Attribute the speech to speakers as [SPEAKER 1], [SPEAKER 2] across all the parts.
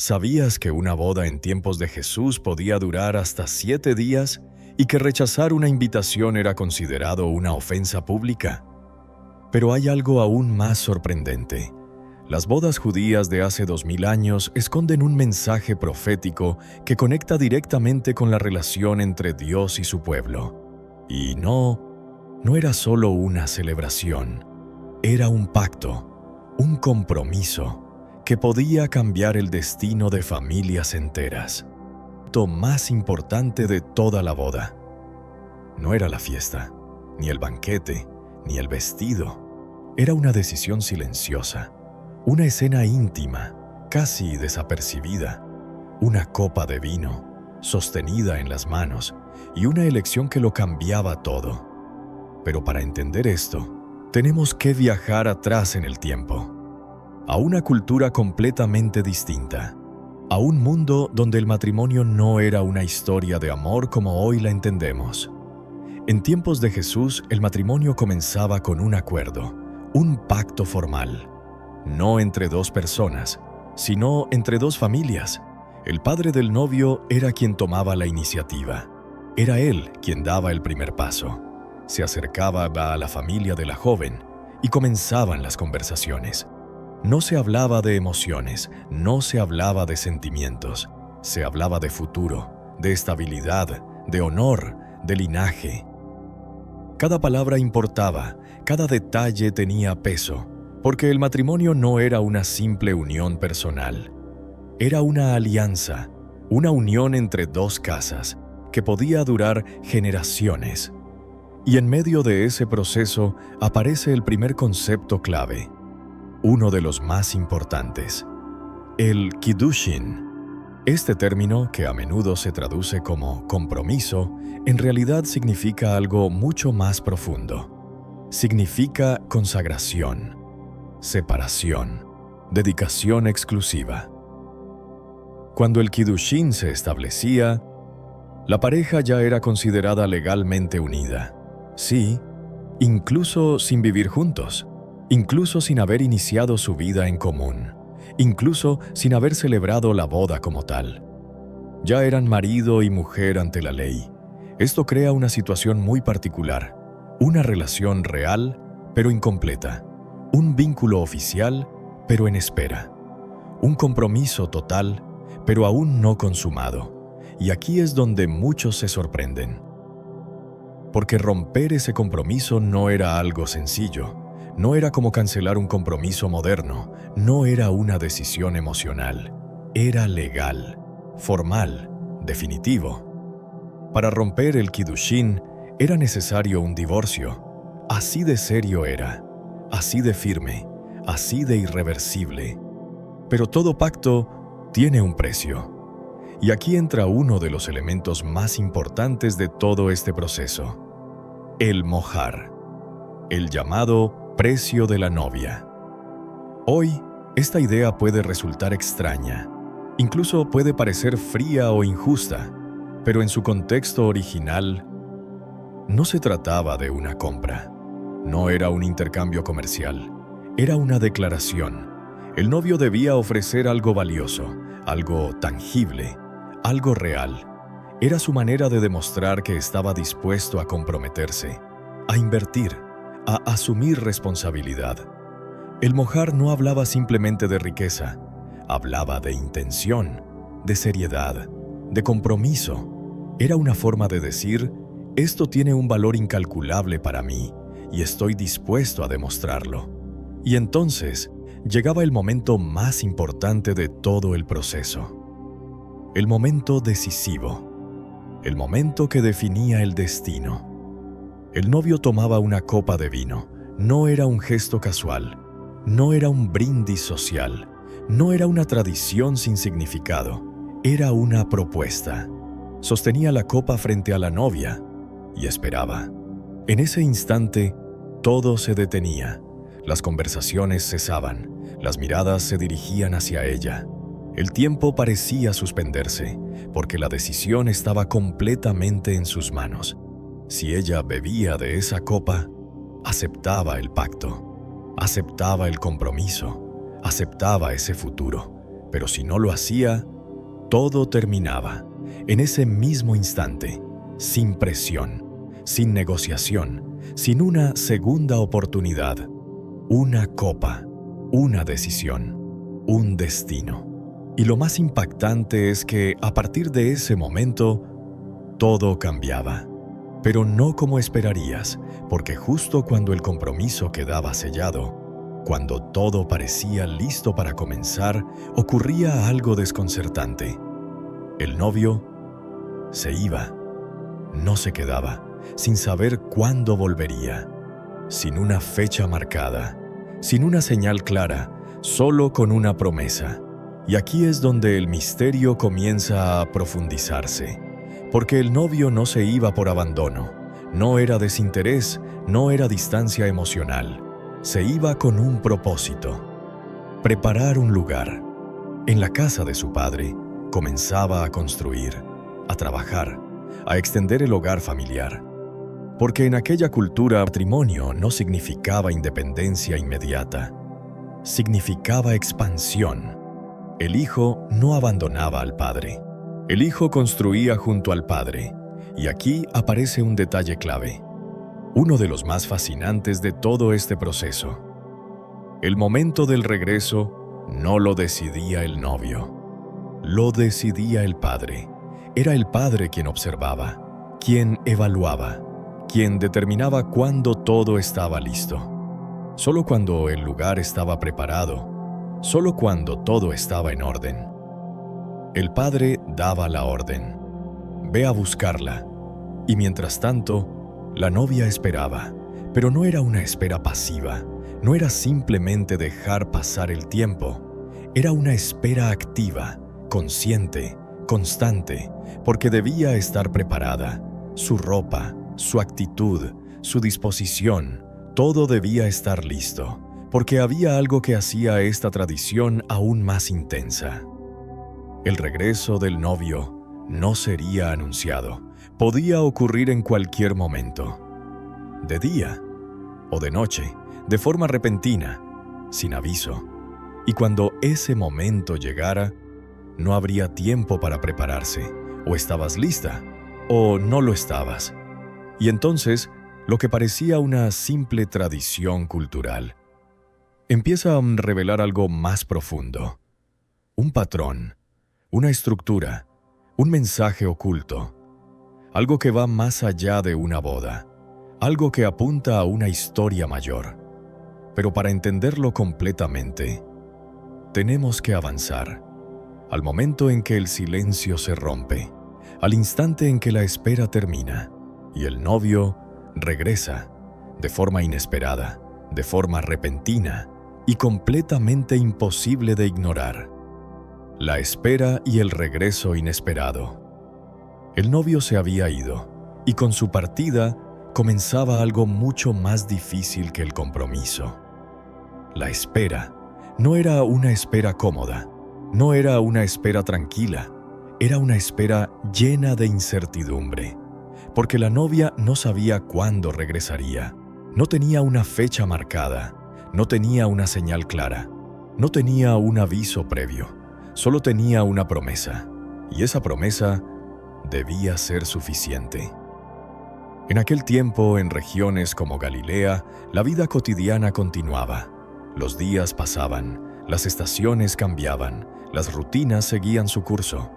[SPEAKER 1] ¿Sabías que una boda en tiempos de Jesús podía durar hasta 7 días y que rechazar una invitación era considerado una ofensa pública? Pero hay algo aún más sorprendente. Las bodas judías de hace 2000 años esconden un mensaje profético que conecta directamente con la relación entre Dios y su pueblo. Y no era solo una celebración, era un pacto, un compromiso que podía cambiar el destino de familias enteras. Lo más importante de toda la boda no era la fiesta, ni el banquete, ni el vestido. Era una decisión silenciosa, una escena íntima, casi desapercibida, una copa de vino sostenida en las manos y una elección que lo cambiaba todo. Pero para entender esto, tenemos que viajar atrás en el tiempo, a una cultura completamente distinta, a un mundo donde el matrimonio no era una historia de amor como hoy la entendemos. En tiempos de Jesús, el matrimonio comenzaba con un acuerdo, un pacto formal, no entre dos personas, sino entre dos familias. El padre del novio era quien tomaba la iniciativa. Era él quien daba el primer paso. Se acercaba a la familia de la joven y comenzaban las conversaciones. No se hablaba de emociones, no se hablaba de sentimientos, se hablaba de futuro, de estabilidad, de honor, de linaje. Cada palabra importaba, cada detalle tenía peso, porque el matrimonio no era una simple unión personal. Era una alianza, una unión entre dos casas, que podía durar generaciones. Y en medio de ese proceso aparece el primer concepto clave, uno de los más importantes, el Kiddushin. Este término, que a menudo se traduce como compromiso, en realidad significa algo mucho más profundo. Significa consagración, separación, dedicación exclusiva. Cuando el Kiddushin se establecía, la pareja ya era considerada legalmente unida. Sí, incluso sin vivir juntos, incluso sin haber iniciado su vida en común, incluso sin haber celebrado la boda como tal. Ya eran marido y mujer ante la ley. Esto crea una situación muy particular, una relación real, pero incompleta, un vínculo oficial, pero en espera, un compromiso total, pero aún no consumado. Y aquí es donde muchos se sorprenden. Porque romper ese compromiso no era algo sencillo. No era como cancelar un compromiso moderno, no era una decisión emocional, era legal, formal, definitivo. Para romper el Kiddushin era necesario un divorcio. Así de serio era, así de firme, así de irreversible. Pero todo pacto tiene un precio. Y aquí entra uno de los elementos más importantes de todo este proceso, el mohar, el llamado precio de la novia. Hoy, esta idea puede resultar extraña, incluso puede parecer fría o injusta, pero en su contexto original, no se trataba de una compra, no era un intercambio comercial, era una declaración. El novio debía ofrecer algo valioso, algo tangible, algo real. Era su manera de demostrar que estaba dispuesto a comprometerse, a invertir, a asumir responsabilidad. El mohar no hablaba simplemente de riqueza, hablaba de intención, de seriedad, de compromiso. Era una forma de decir, esto tiene un valor incalculable para mí y estoy dispuesto a demostrarlo. Y entonces llegaba el momento más importante de todo el proceso. El momento decisivo, el momento que definía el destino. El novio tomaba una copa de vino. No era un gesto casual, no era un brindis social, no era una tradición sin significado, era una propuesta. Sostenía la copa frente a la novia y esperaba. En ese instante, todo se detenía. Las conversaciones cesaban, las miradas se dirigían hacia ella. El tiempo parecía suspenderse, porque la decisión estaba completamente en sus manos. Si ella bebía de esa copa, aceptaba el pacto, aceptaba el compromiso, aceptaba ese futuro. Pero si no lo hacía, todo terminaba, en ese mismo instante, sin presión, sin negociación, sin una segunda oportunidad, una copa, una decisión, un destino. Y lo más impactante es que a partir de ese momento, todo cambiaba. Pero no como esperarías, porque justo cuando el compromiso quedaba sellado, cuando todo parecía listo para comenzar, ocurría algo desconcertante. El novio se iba, no se quedaba, sin saber cuándo volvería, sin una fecha marcada, sin una señal clara, solo con una promesa. Y aquí es donde el misterio comienza a profundizarse, porque el novio no se iba por abandono, no era desinterés, no era distancia emocional, se iba con un propósito: preparar un lugar. En la casa de su padre comenzaba a construir, a trabajar, a extender el hogar familiar. Porque en aquella cultura, matrimonio no significaba independencia inmediata, significaba expansión. El hijo no abandonaba al padre. El hijo construía junto al padre. Y aquí aparece un detalle clave, uno de los más fascinantes de todo este proceso. El momento del regreso no lo decidía el novio, lo decidía el padre. Era el padre quien observaba, quien evaluaba, quien determinaba cuándo todo estaba listo. Solo cuando el lugar estaba preparado, solo cuando todo estaba en orden. El padre daba la orden: ve a buscarla. Y mientras tanto, la novia esperaba, pero no era una espera pasiva, no era simplemente dejar pasar el tiempo, era una espera activa, consciente, constante, porque debía estar preparada. Su ropa, su actitud, su disposición, todo debía estar listo, porque había algo que hacía esta tradición aún más intensa. El regreso del novio no sería anunciado, podía ocurrir en cualquier momento, de día o de noche, de forma repentina, sin aviso. Y cuando ese momento llegara, no habría tiempo para prepararse. O estabas lista, o no lo estabas. Y entonces, lo que parecía una simple tradición cultural empieza a revelar algo más profundo. Un patrón, una estructura, un mensaje oculto. Algo que va más allá de una boda. Algo que apunta a una historia mayor. Pero para entenderlo completamente, tenemos que avanzar al momento en que el silencio se rompe, al instante en que la espera termina y el novio regresa de forma inesperada, de forma repentina y completamente imposible de ignorar. La espera y el regreso inesperado. El novio se había ido y con su partida comenzaba algo mucho más difícil que el compromiso. La espera no era una espera cómoda, no era una espera tranquila, era una espera llena de incertidumbre, porque la novia no sabía cuándo regresaría, no tenía una fecha marcada, no tenía una señal clara, no tenía un aviso previo, solo tenía una promesa, y esa promesa debía ser suficiente. En aquel tiempo, en regiones como Galilea, la vida cotidiana continuaba. Los días pasaban, las estaciones cambiaban, las rutinas seguían su curso,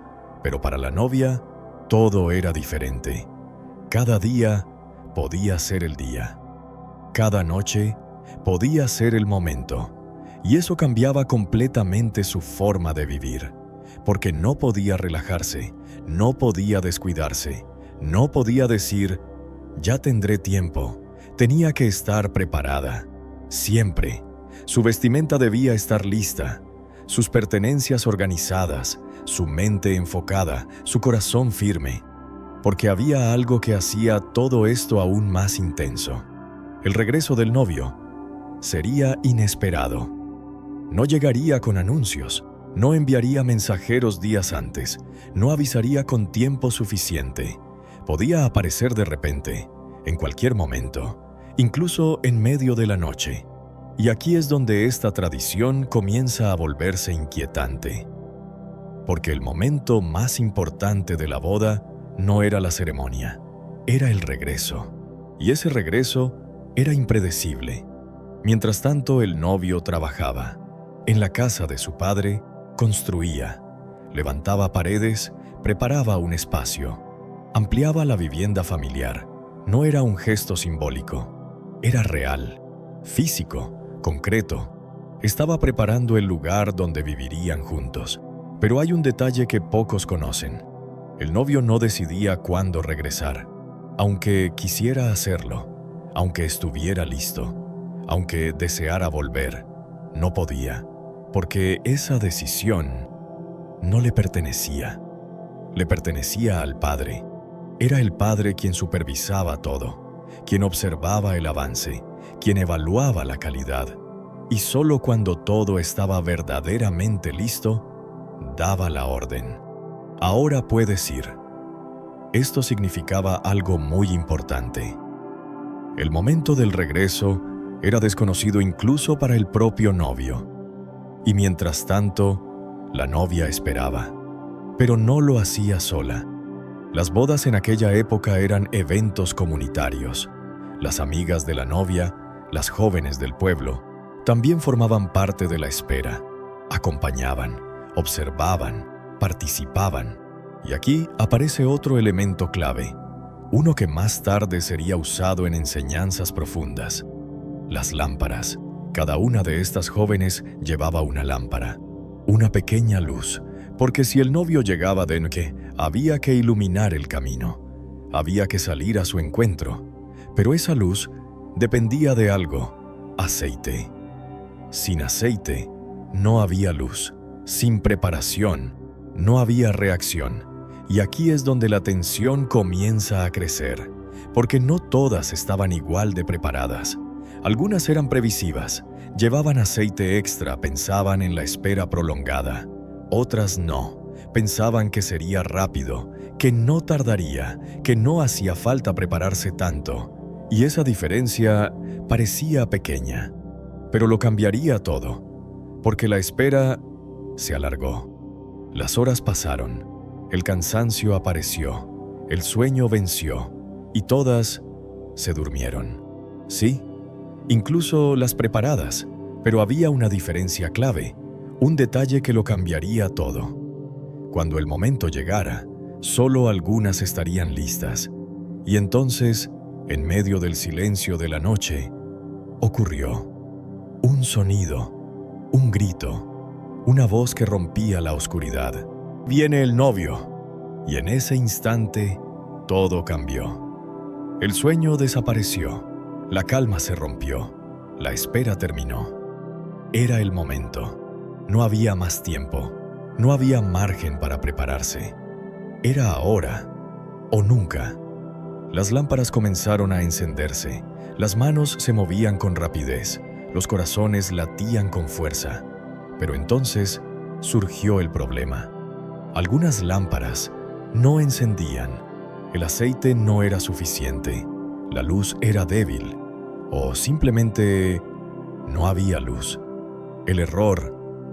[SPEAKER 1] pero para la novia todo era diferente. Cada día podía ser el día. Cada noche podía ser el momento, y eso cambiaba completamente su forma de vivir, porque no podía relajarse, no podía descuidarse, no podía decir: ya tendré tiempo. Tenía que estar preparada, siempre. Su vestimenta debía estar lista, sus pertenencias organizadas, su mente enfocada, su corazón firme, porque había algo que hacía todo esto aún más intenso. El regreso del novio sería inesperado. No llegaría con anuncios, no enviaría mensajeros días antes, no avisaría con tiempo suficiente. Podía aparecer de repente, en cualquier momento, incluso en medio de la noche. Y aquí es donde esta tradición comienza a volverse inquietante. porque el momento más importante de la boda no era la ceremonia, era el regreso. Y ese regreso era impredecible. Mientras tanto, el novio trabajaba. En la casa de su padre, construía, levantaba paredes, preparaba un espacio, ampliaba la vivienda familiar. No era un gesto simbólico, era real, físico, concreto. Estaba preparando el lugar donde vivirían juntos. Pero hay un detalle que pocos conocen. El novio no decidía cuándo regresar, aunque quisiera hacerlo, aunque estuviera listo, aunque deseara volver. No podía, porque esa decisión no le pertenecía. Le pertenecía al padre. Era el padre quien supervisaba todo, quien observaba el avance, quien evaluaba la calidad. Y solo cuando todo estaba verdaderamente listo, daba la orden. Ahora puedes ir. Esto significaba algo muy importante. El momento del regreso era desconocido incluso para el propio novio. Y mientras tanto, la novia esperaba. Pero no lo hacía sola. Las bodas en aquella época eran eventos comunitarios. Las amigas de la novia, las jóvenes del pueblo, también formaban parte de la espera. Acompañaban, observaban, participaban. Y aquí aparece otro elemento clave, uno que más tarde sería usado en enseñanzas profundas. Las lámparas. Cada una de estas jóvenes llevaba una lámpara, una pequeña luz, porque si el novio llegaba de noche, había que iluminar el camino, había que salir a su encuentro. Pero esa luz dependía de algo: aceite. Sin aceite, no había luz. Sin preparación, no había reacción. Y aquí es donde la tensión comienza a crecer, porque no todas estaban igual de preparadas. Algunas eran previsivas, llevaban aceite extra, pensaban en la espera prolongada. Otras no, pensaban que sería rápido, que no tardaría, que no hacía falta prepararse tanto. Y esa diferencia parecía pequeña, pero lo cambiaría todo, porque la espera se alargó. Las horas pasaron, el cansancio apareció, el sueño venció, y todas se durmieron. Sí, incluso las preparadas, pero había una diferencia clave, un detalle que lo cambiaría todo. Cuando el momento llegara, solo algunas estarían listas, y entonces, en medio del silencio de la noche, ocurrió un sonido, un grito, una voz que rompía la oscuridad. «Viene el novio». Y en ese instante, todo cambió. El sueño desapareció, la calma se rompió, la espera terminó. Era el momento. No había más tiempo, no había margen para prepararse. Era ahora o nunca. Las lámparas comenzaron a encenderse, las manos se movían con rapidez, los corazones latían con fuerza. Pero entonces surgió el problema. Algunas lámparas no encendían, el aceite no era suficiente, la luz era débil, o simplemente no había luz. El error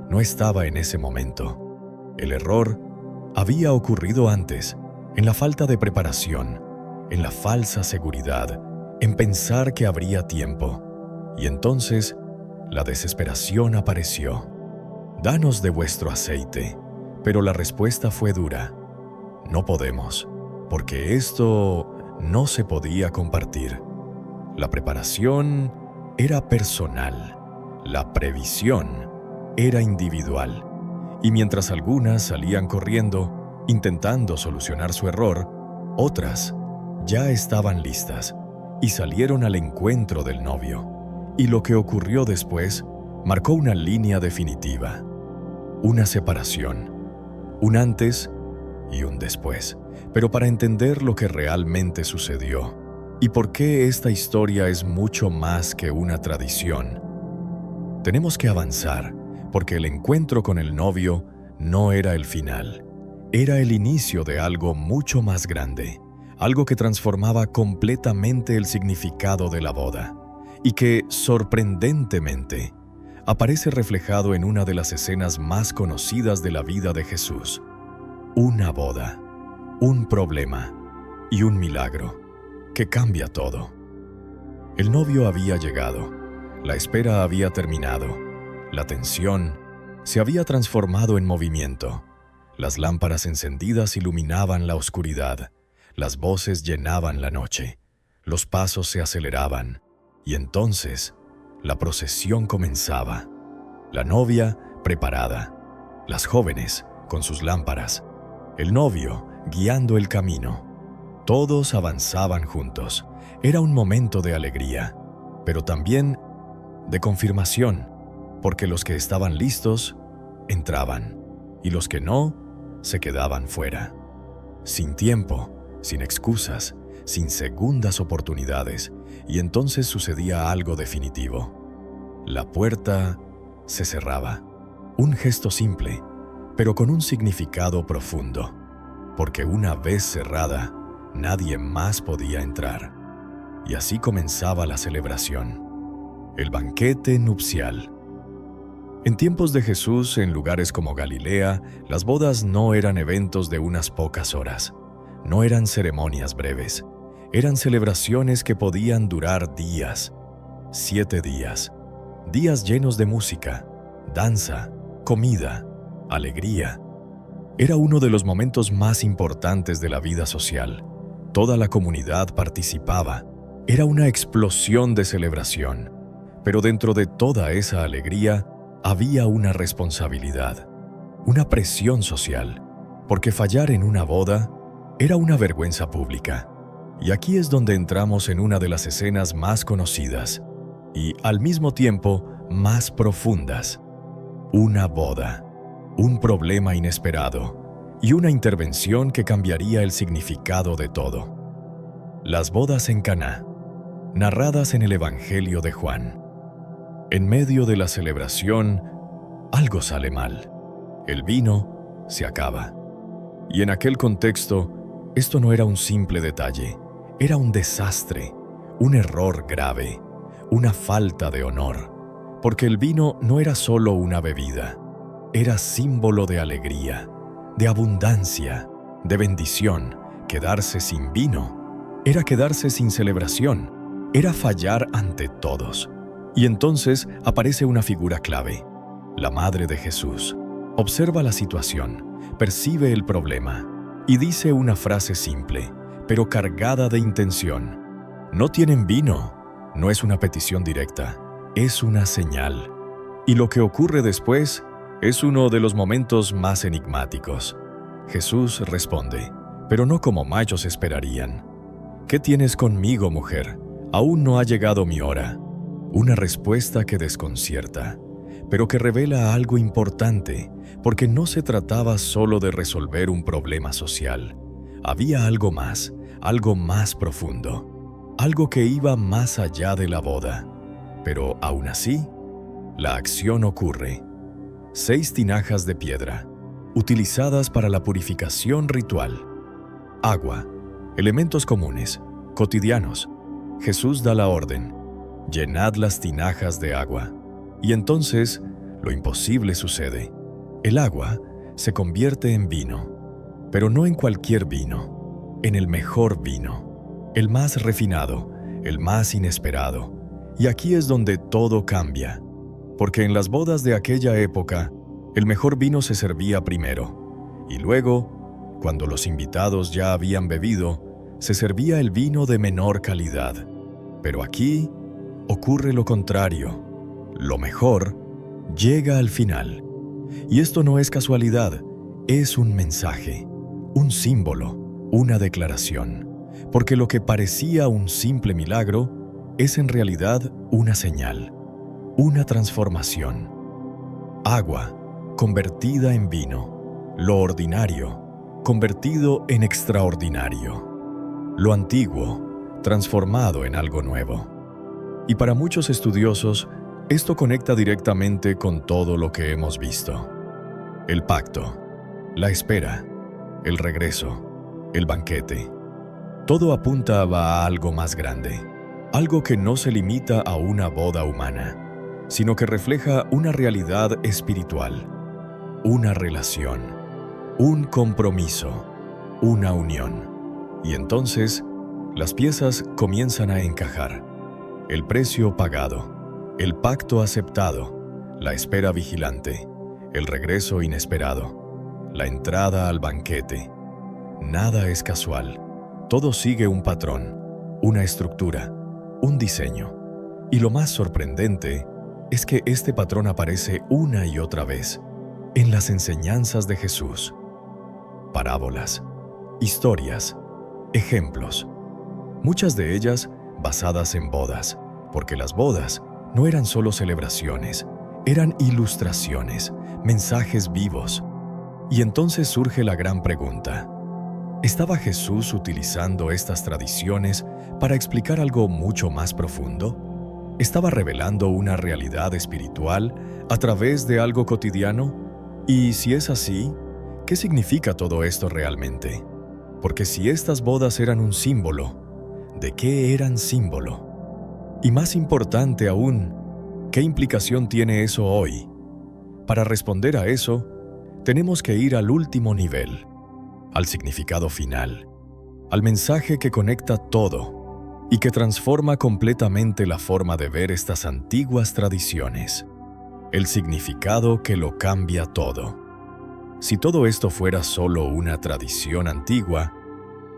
[SPEAKER 1] no estaba en ese momento. El error había ocurrido antes, en la falta de preparación, en la falsa seguridad, en pensar que habría tiempo. Y entonces, la desesperación apareció. «Danos de vuestro aceite». Pero la respuesta fue dura. «No podemos, porque esto no se podía compartir». La preparación era personal, la previsión era individual. Y mientras algunas salían corriendo, intentando solucionar su error, otras ya estaban listas y salieron al encuentro del novio. Y lo que ocurrió después marcó una línea definitiva, una separación, un antes y un después. Pero para entender lo que realmente sucedió y por qué esta historia es mucho más que una tradición, tenemos que avanzar, porque el encuentro con el novio no era el final, era el inicio de algo mucho más grande, algo que transformaba completamente el significado de la boda, y que, sorprendentemente, aparece reflejado en una de las escenas más conocidas de la vida de Jesús. Una boda, un problema y un milagro que cambia todo. El novio había llegado, la espera había terminado, la tensión se había transformado en movimiento. Las lámparas encendidas iluminaban la oscuridad, las voces llenaban la noche, los pasos se aceleraban, y entonces la procesión comenzaba. La novia preparada, las jóvenes con sus lámparas, el novio guiando el camino. Todos avanzaban juntos. Era un momento de alegría, pero también de confirmación, porque los que estaban listos entraban, y los que no se quedaban fuera. Sin tiempo, sin excusas, sin segundas oportunidades, y entonces sucedía algo definitivo. La puerta se cerraba. Un gesto simple, pero con un significado profundo, porque una vez cerrada, nadie más podía entrar. Y así comenzaba la celebración, el banquete nupcial. En tiempos de Jesús, en lugares como Galilea, las bodas no eran eventos de unas pocas horas, no eran ceremonias breves, eran celebraciones que podían durar días, 7 días, días llenos de música, danza, comida, alegría. Era uno de los momentos más importantes de la vida social. Toda la comunidad participaba. Era una explosión de celebración. Pero dentro de toda esa alegría había una responsabilidad, una presión social, porque fallar en una boda era una vergüenza pública. Y aquí es donde entramos en una de las escenas más conocidas y, al mismo tiempo, más profundas. Una boda, un problema inesperado y una intervención que cambiaría el significado de todo. Las bodas en Caná, narradas en el Evangelio de Juan. En medio de la celebración, algo sale mal. El vino se acaba. Y en aquel contexto, esto no era un simple detalle, era un desastre, un error grave, una falta de honor. Porque el vino no era solo una bebida, era símbolo de alegría, de abundancia, de bendición. Quedarse sin vino era quedarse sin celebración, era fallar ante todos. Y entonces aparece una figura clave, la madre de Jesús. Observa la situación, percibe el problema y dice una frase simple, pero cargada de intención. No tienen vino. No es una petición directa, es una señal. Y lo que ocurre después es uno de los momentos más enigmáticos. Jesús responde, pero no como machos esperarían. ¿Qué tienes conmigo, mujer? Aún no ha llegado mi hora. Una respuesta que desconcierta, pero que revela algo importante, porque no se trataba solo de resolver un problema social. Había algo más profundo, algo que iba más allá de la boda. Pero aún así, la acción ocurre. 6 tinajas de piedra, utilizadas para la purificación ritual. Agua, elementos comunes, cotidianos. Jesús da la orden: llenad las tinajas de agua. Y entonces, lo imposible sucede. El agua se convierte en vino, pero no en cualquier vino, en el mejor vino, el más refinado, el más inesperado. Y aquí es donde todo cambia, porque en las bodas de aquella época, el mejor vino se servía primero, y luego, cuando los invitados ya habían bebido, se servía el vino de menor calidad. Pero aquí ocurre lo contrario. Lo mejor llega al final. Y esto no es casualidad, es un mensaje, un símbolo, una declaración. Porque lo que parecía un simple milagro es en realidad una señal, una transformación. Agua convertida en vino, lo ordinario convertido en extraordinario, lo antiguo transformado en algo nuevo. Y para muchos estudiosos, esto conecta directamente con todo lo que hemos visto. El pacto, la espera, el regreso, el banquete. Todo apunta a algo más grande, algo que no se limita a una boda humana, sino que refleja una realidad espiritual, una relación, un compromiso, una unión. Y entonces, las piezas comienzan a encajar. El precio pagado, el pacto aceptado, la espera vigilante, el regreso inesperado, la entrada al banquete. Nada es casual. Todo sigue un patrón, una estructura, un diseño. Y lo más sorprendente es que este patrón aparece una y otra vez en las enseñanzas de Jesús. Parábolas, historias, ejemplos. Muchas de ellas basadas en bodas, porque las bodas no eran solo celebraciones, eran ilustraciones, mensajes vivos. Y entonces surge la gran pregunta: ¿estaba Jesús utilizando estas tradiciones para explicar algo mucho más profundo? ¿Estaba revelando una realidad espiritual a través de algo cotidiano? Y si es así, ¿qué significa todo esto realmente? Porque si estas bodas eran un símbolo, ¿de qué eran símbolo? Y más importante aún, ¿qué implicación tiene eso hoy? Para responder a eso, tenemos que ir al último nivel, al significado final, al mensaje que conecta todo y que transforma completamente la forma de ver estas antiguas tradiciones, el significado que lo cambia todo. Si todo esto fuera solo una tradición antigua,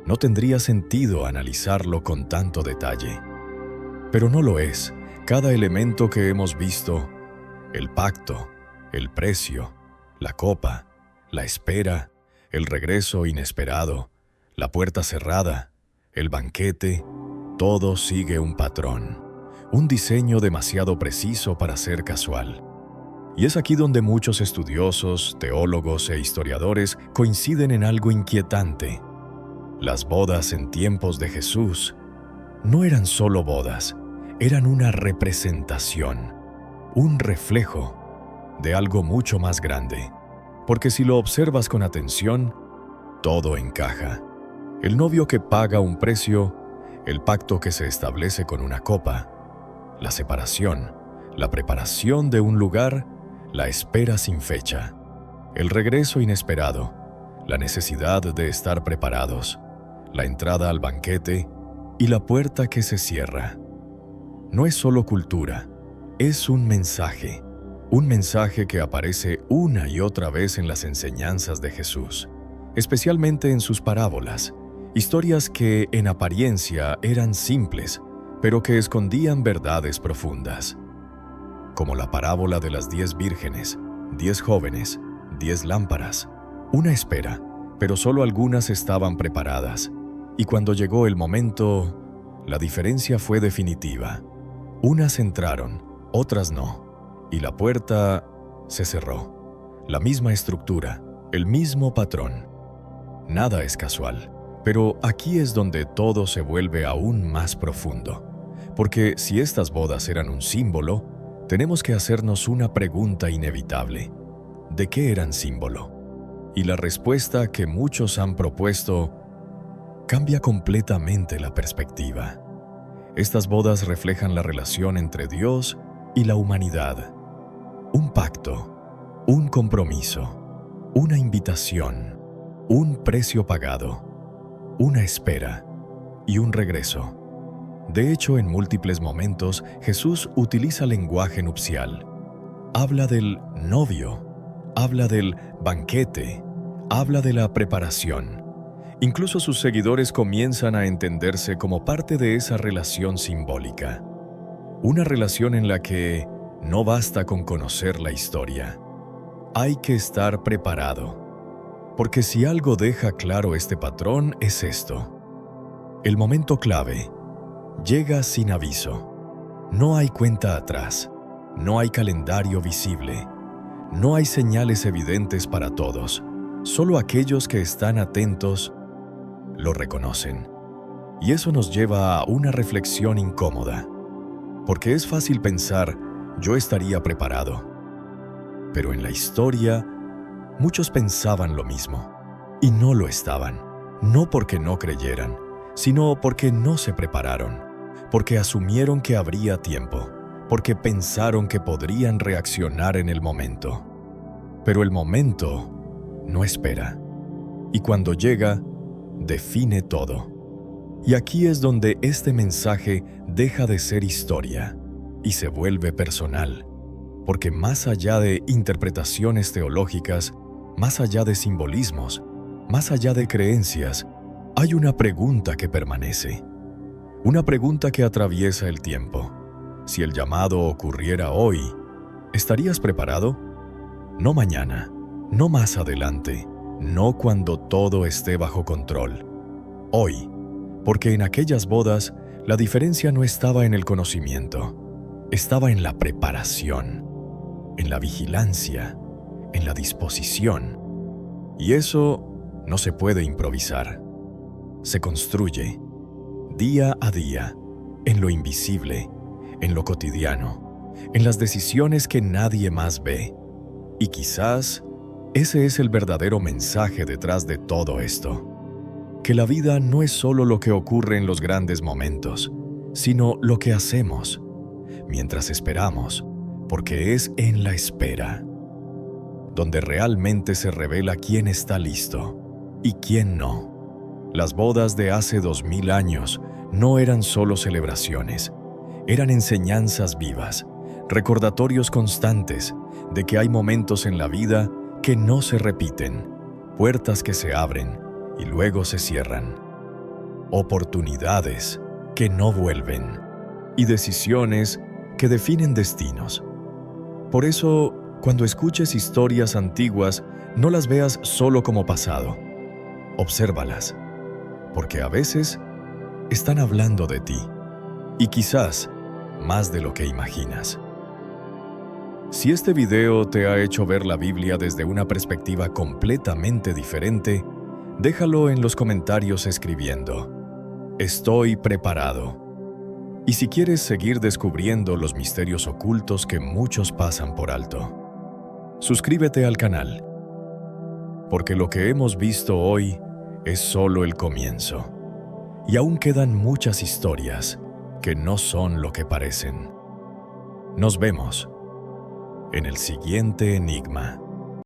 [SPEAKER 1] no tendría sentido analizarlo con tanto detalle. Pero no lo es. Cada elemento que hemos visto, el pacto, el precio, la copa, la espera, el regreso inesperado, la puerta cerrada, el banquete, todo sigue un patrón, un diseño demasiado preciso para ser casual. Y es aquí donde muchos estudiosos, teólogos e historiadores coinciden en algo inquietante. Las bodas en tiempos de Jesús no eran solo bodas, eran una representación, un reflejo de algo mucho más grande. Porque si lo observas con atención, todo encaja. El novio que paga un precio, el pacto que se establece con una copa, la separación, la preparación de un lugar, la espera sin fecha, el regreso inesperado, la necesidad de estar preparados, la entrada al banquete y la puerta que se cierra. No es solo cultura, es un mensaje que aparece una y otra vez en las enseñanzas de Jesús, especialmente en sus parábolas, historias que en apariencia eran simples, pero que escondían verdades profundas. Como la parábola de las 10 vírgenes, 10 jóvenes, 10 lámparas, una espera, pero solo algunas estaban preparadas. Y cuando llegó el momento, la diferencia fue definitiva. Unas entraron, otras no, y la puerta se cerró. La misma estructura, el mismo patrón. Nada es casual, pero aquí es donde todo se vuelve aún más profundo. Porque si estas bodas eran un símbolo, tenemos que hacernos una pregunta inevitable. ¿De qué eran símbolo? Y la respuesta que muchos han propuesto cambia completamente la perspectiva. Estas bodas reflejan la relación entre Dios y la humanidad. Un pacto, un compromiso, una invitación, un precio pagado, una espera y un regreso. De hecho, en múltiples momentos, Jesús utiliza lenguaje nupcial. Habla del novio, habla del banquete, habla de la preparación. Incluso sus seguidores comienzan a entenderse como parte de esa relación simbólica. Una relación en la que no basta con conocer la historia. Hay que estar preparado. Porque si algo deja claro este patrón es esto. El momento clave llega sin aviso. No hay cuenta atrás. No hay calendario visible. No hay señales evidentes para todos. Solo aquellos que están atentos lo reconocen. Y eso nos lleva a una reflexión incómoda. Porque es fácil pensar, yo estaría preparado. Pero en la historia, muchos pensaban lo mismo. Y no lo estaban. No porque no creyeran, sino porque no se prepararon. Porque asumieron que habría tiempo. Porque pensaron que podrían reaccionar en el momento. Pero el momento no espera. y cuando llega, define todo. Y aquí es donde este mensaje deja de ser historia y se vuelve personal, porque más allá de interpretaciones teológicas, más allá de simbolismos, más allá de creencias, hay una pregunta que permanece. Una pregunta que atraviesa el tiempo. Si el llamado ocurriera hoy, ¿estarías preparado? No mañana, no más adelante, no cuando todo esté bajo control. Hoy, porque en aquellas bodas la diferencia no estaba en el conocimiento, estaba en la preparación, en la vigilancia, en la disposición. Y eso no se puede improvisar. Se construye, día a día, en lo invisible, en lo cotidiano, en las decisiones que nadie más ve. Y quizás ese es el verdadero mensaje detrás de todo esto. Que la vida no es solo lo que ocurre en los grandes momentos, sino lo que hacemos mientras esperamos, porque es en la espera donde realmente se revela quién está listo y quién no. Las bodas de hace 2000 años no eran solo celebraciones, eran enseñanzas vivas, recordatorios constantes de que hay momentos en la vida que no se repiten, puertas que se abren y luego se cierran, oportunidades que no vuelven y decisiones que definen destinos. Por eso, cuando escuches historias antiguas, no las veas solo como pasado. Obsérvalas, porque a veces están hablando de ti, y quizás más de lo que imaginas. Si este video te ha hecho ver la Biblia desde una perspectiva completamente diferente, déjalo en los comentarios escribiendo: "Estoy preparado". Y si quieres seguir descubriendo los misterios ocultos que muchos pasan por alto, suscríbete al canal, porque lo que hemos visto hoy es solo el comienzo, y aún quedan muchas historias que no son lo que parecen. Nos vemos en el siguiente enigma.